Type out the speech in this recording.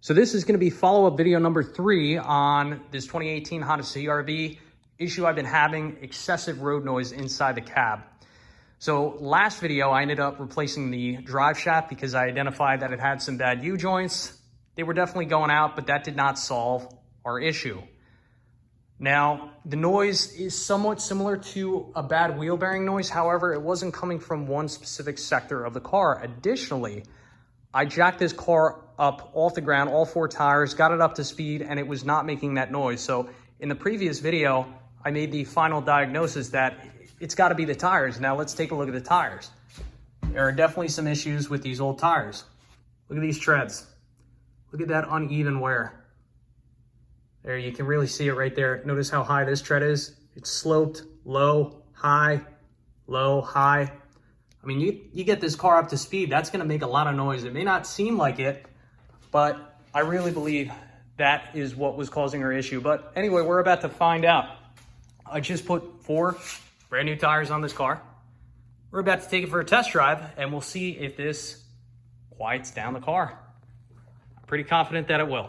So this is going to be follow-up video number 3 on this 2018 Honda CRV issue I've been having, excessive road noise inside the cab. So last video, I ended up replacing the drive shaft because I identified that it had some bad U-joints. They were definitely going out, but that did not solve our issue. Now, the noise is somewhat similar to a bad wheel bearing noise. However, it wasn't coming from one specific sector of the car. Additionally, I jacked this car up off the ground, all 4 tires, got it up to speed, and it was not making that noise. So in the previous video, I made the final diagnosis that it's got to be the tires. Now let's take a look at the tires. There are definitely some issues with these old tires. Look at these treads. Look at that uneven wear. There, you can really see it right there. Notice how high this tread is. It's sloped, low, high, low, high. I mean, you get this car up to speed, that's gonna make a lot of noise. It may not seem like it, but I really believe that is what was causing our issue. But anyway, we're about to find out. I just put 4 brand new tires on this car. We're about to take it for a test drive, and we'll see if this quiets down the car. I'm pretty confident that it will.